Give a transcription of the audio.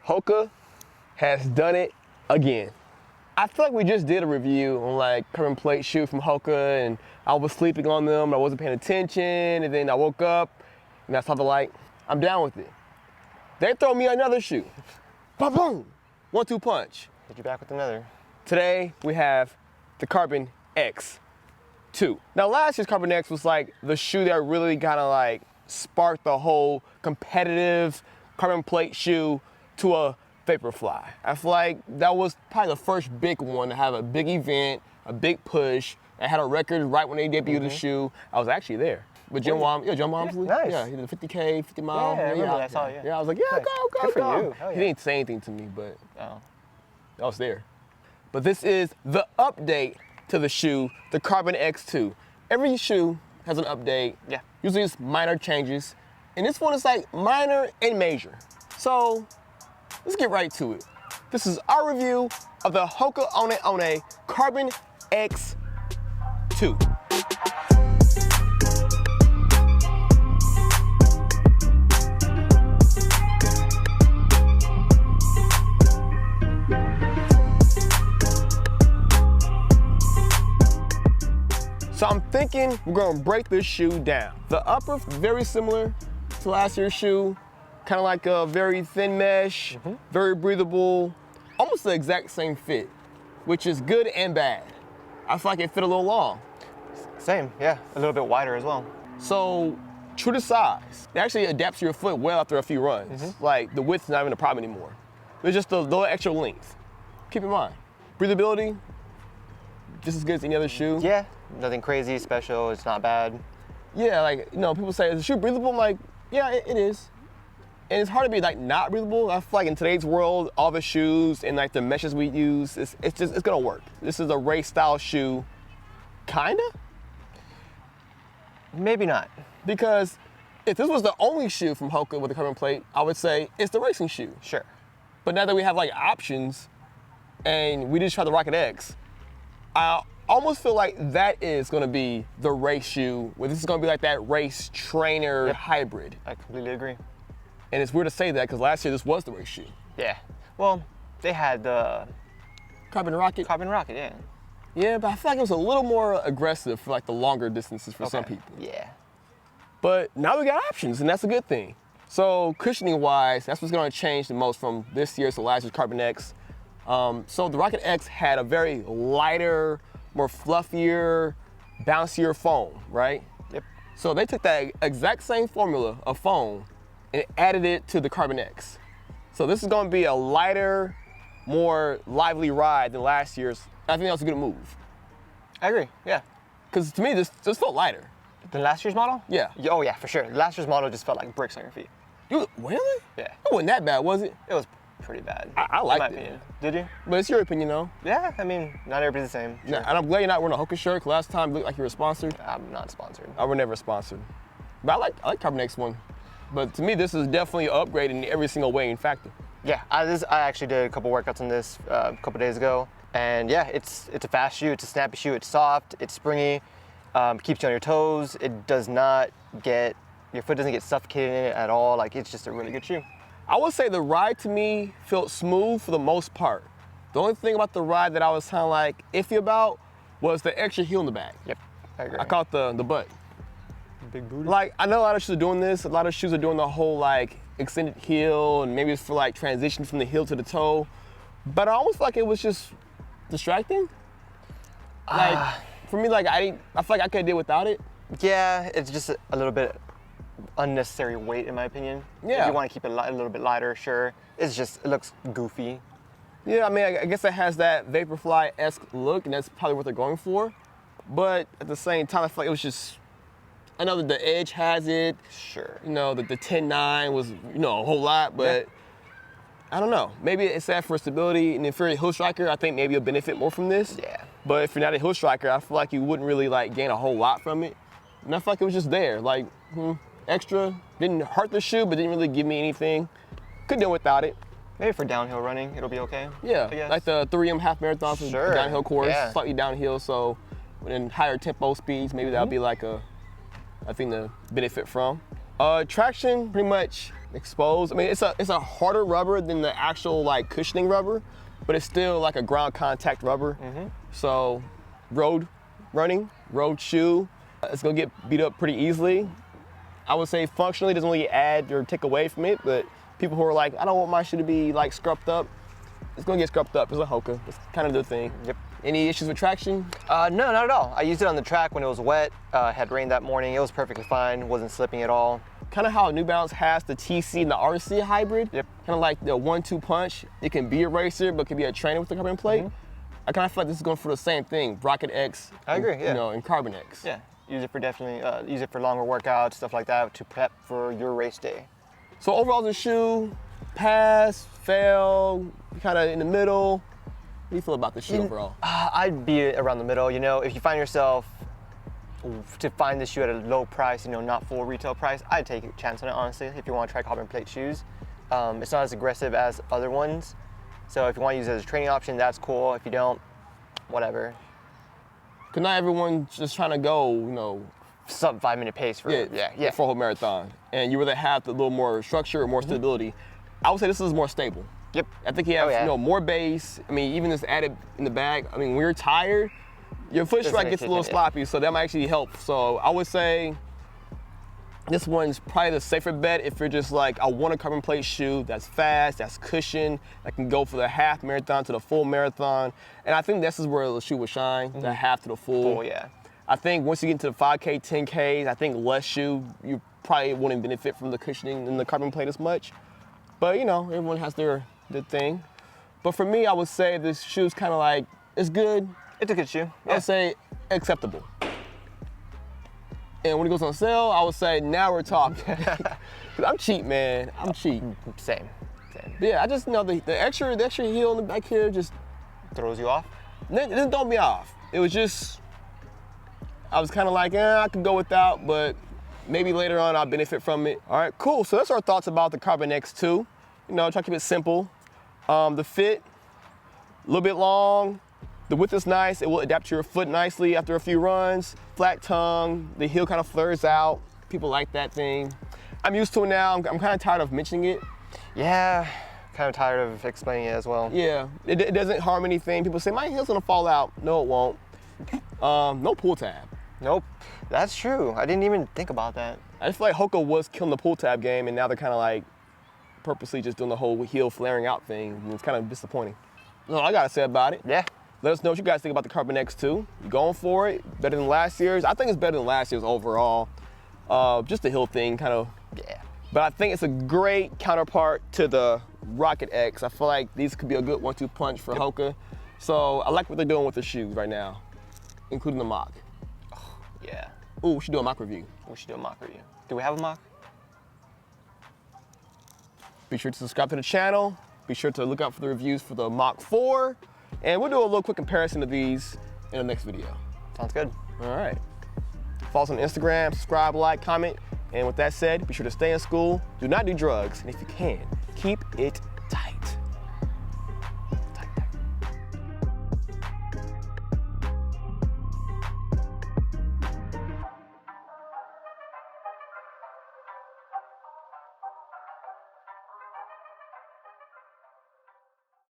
HOKA has done it again. I feel like we just did a review on like carbon plate shoe from HOKA, and I was sleeping on them, I wasn't paying attention, and then I woke up and I saw the light. I'm down with it. They throw me another shoe. Boom, boom, 1-2 punch. Get you back with another. Today we have the Carbon X2. Now last year's Carbon X was like the shoe that really kind of like sparked the whole competitive carbon plate shoe to a Vaporfly. I feel like that was probably the first big one to have a big event, a big push. It had a record right when they debuted the shoe. I was actually there. But Jim Walmsley, nice. Yeah, he did a 50K, 50 mile. Yeah, I remember I saw it, Yeah, I was like, yeah, nice. go. Good for you. Hell He yeah. didn't say anything to me, but Oh. I was there. But this is the update to the shoe, the Carbon X2. Every shoe has an update. Yeah. Usually it's minor changes. And this one is like minor and major. So let's get right to it. This is our review of the HOKA One Carbon X2. So I'm thinking we're gonna break this shoe down. The upper, very similar to last year's shoe, kind of like a very thin mesh, very breathable, almost the exact same fit, which is good and bad. I feel like it fit a little long. Same, yeah. A little bit wider as well. So true to size, it actually adapts to your foot well after a few runs. Like the width's not even a problem anymore. It's just a little extra length. Keep in mind, breathability, just as good as any other shoe. Yeah, nothing crazy, special, it's not bad. Yeah, like, you know, people say, is the shoe breathable? I'm like, yeah, it is. And it's hard to be like not breathable. I feel like in today's world, all the shoes and like the meshes we use, it's gonna work. This is a race style shoe, kinda? Maybe not. Because if this was the only shoe from HOKA with a carbon plate, I would say it's the racing shoe. Sure. But now that we have like options and we just try the Rocket X, I almost feel like that is gonna be the race shoe, where this is gonna be like that race trainer hybrid. I completely agree. And it's weird to say that because last year this was the race shoe. Yeah. Well, they had the Carbon Rocket. Carbon Rocket, yeah. Yeah, but I feel like it was a little more aggressive for like the longer distances for some people. Yeah. But now we got options, and that's a good thing. So cushioning wise, that's what's gonna change the most from this year's to last year's Carbon X. So the Rocket X had a very lighter, more fluffier, bouncier foam, right? Yep. So they took that exact same formula of foam and added it to the Carbon X. So this is gonna be a lighter, more lively ride than last year's. I think that was a good move. I agree, yeah. Because to me, this felt lighter. The last year's model? Yeah. Oh yeah, for sure. Last year's model just felt like bricks on your feet. Really? Yeah. It wasn't that bad, was it? It was pretty bad. I in liked my it. opinion. Did you? But it's your opinion, though. Yeah, I mean, not everybody's the same. Yeah, and I'm glad you're not wearing a HOKA shirt, 'cause last time you looked like you were sponsored. I'm not sponsored. I were never sponsored. But I like Carbon X one. But to me, this is definitely an upgrade in every single way and factor. Yeah, I actually did a couple workouts on this a couple days ago, and yeah, it's a fast shoe, it's a snappy shoe, it's soft, it's springy, keeps you on your toes. It does not your foot doesn't get suffocated in it at all. Like, it's just a really good shoe. I would say the ride to me felt smooth for the most part. The only thing about the ride that I was kind of like iffy about was the extra heel in the back. Yep, I agree. I caught the butt. Big booty. Like, I know a lot of shoes are doing this. A lot of shoes are doing the whole like extended heel, and maybe it's for like transition from the heel to the toe. But I almost feel like it was just distracting. Like, for me, like I feel like I could have did without it. Yeah, it's just a little bit unnecessary weight in my opinion. Yeah. If you want to keep it a little bit lighter, sure. It looks goofy. Yeah, I mean, I guess it has that Vaporfly-esque look, and that's probably what they're going for. But at the same time, I feel like it was just, I know that the Edge has it. Sure. You know, that the 10.9 was, you know, a whole lot, but I don't know. Maybe it's that for stability, and if you're a heel striker, I think maybe you'll benefit more from this. Yeah. But if you're not a heel striker, I feel like you wouldn't really like gain a whole lot from it. And I feel like it was just there, like extra, didn't hurt the shoe, but didn't really give me anything. Could do without it. Maybe for downhill running, it'll be okay. Yeah, I guess. like the 3M half marathon for Sure. downhill course, Yeah. slightly downhill, so in higher tempo speeds, maybe that'll be like a thing to benefit from. Traction, pretty much exposed. I mean, it's a harder rubber than the actual like cushioning rubber, but it's still like a ground contact rubber. So road running, road shoe, it's gonna get beat up pretty easily. I would say functionally it doesn't really add or take away from it, but people who are like, I don't want my shoe to be like scrubbed up, it's gonna get scrubbed up. It's a HOKA. It's kind of the thing. Yep. Any issues with traction? No, not at all. I used it on the track when it was wet. Had rained that morning. It was perfectly fine. Wasn't slipping at all. Kind of how New Balance has the TC and the RC hybrid. Yep. Kind of like the 1-2 punch. It can be a racer, but can be a trainer with the carbon plate. I kind of feel like this is going for the same thing. Rocket X. I agree. Yeah. You know, and Carbon X. Yeah. Use it for definitely. Use it for longer workouts, stuff like that, to prep for your race day. So overall, the shoe, pass, fail, kind of in the middle. What do you feel about the shoe overall? I'd be around the middle. You know, if you find yourself to find the shoe at a low price, you know, not full retail price, I'd take a chance on it, honestly, if you want to try carbon plate shoes. It's not as aggressive as other ones. So if you want to use it as a training option, that's cool. If you don't, whatever. Because not everyone's just trying to go, you know, Sub 5 minute pace for for a whole marathon. And you rather have the little more structure or more stability. I would say this is more stable. Yep. I think you have you know, more base. I mean, even this added in the bag. I mean, when you're tired, your foot strike gets a little sloppy, so that might actually help. So I would say this one's probably the safer bet if you're just like, I want a carbon plate shoe that's fast, that's cushioned, that can go for the half marathon to the full marathon. And I think this is where the shoe will shine, the half to the full. Full, yeah. I think once you get into the 5K, 10Ks, I think less shoe, you probably wouldn't benefit from the cushioning and the carbon plate as much. But you know, everyone has their thing. But for me, I would say this shoe's kind of like, it's good. It's a good shoe. I would say acceptable. And when it goes on sale, I would say now we're talking. 'Cause I'm cheap, man. I'm cheap. Same. But yeah, I just know the extra heel in the back here just Throws you off? it didn't throw me off. It was just, I was kind of like, I could go without, but maybe later on I'll benefit from it. All right, cool. So that's our thoughts about the Carbon X2. You know, try to keep it simple. The fit, a little bit long. The width is nice. It will adapt to your foot nicely after a few runs. Flat tongue, the heel kind of flares out. People like that thing. I'm used to it now. I'm kind of tired of mentioning it. Yeah, kind of tired of explaining it as well. Yeah, it doesn't harm anything. People say, my heel's gonna fall out. No, it won't. No pull tab. Nope, that's true. I didn't even think about that. I just feel like HOKA was killing the pull tab game, and now they're kind of like purposely just doing the whole heel flaring out thing, and it's kind of disappointing. That's all I gotta say about it. Yeah. Let us know what you guys think about the Carbon X2. You going for it? Better than last year's? I think it's better than last year's overall. Just the heel thing, kind of. Yeah. But I think it's a great counterpart to the Rocket X. I feel like these could be a good 1-2 punch for HOKA. So I like what they're doing with the shoes right now, including the mock. Yeah. Ooh, we should do a mock review. We should do a mock review. Do we have a mock? Be sure to subscribe to the channel. Be sure to look out for the reviews for the Mach 4. And we'll do a little quick comparison of these in the next video. Sounds good. All right. Follow us on Instagram, subscribe, like, comment. And with that said, be sure to stay in school, do not do drugs, and if you can, keep it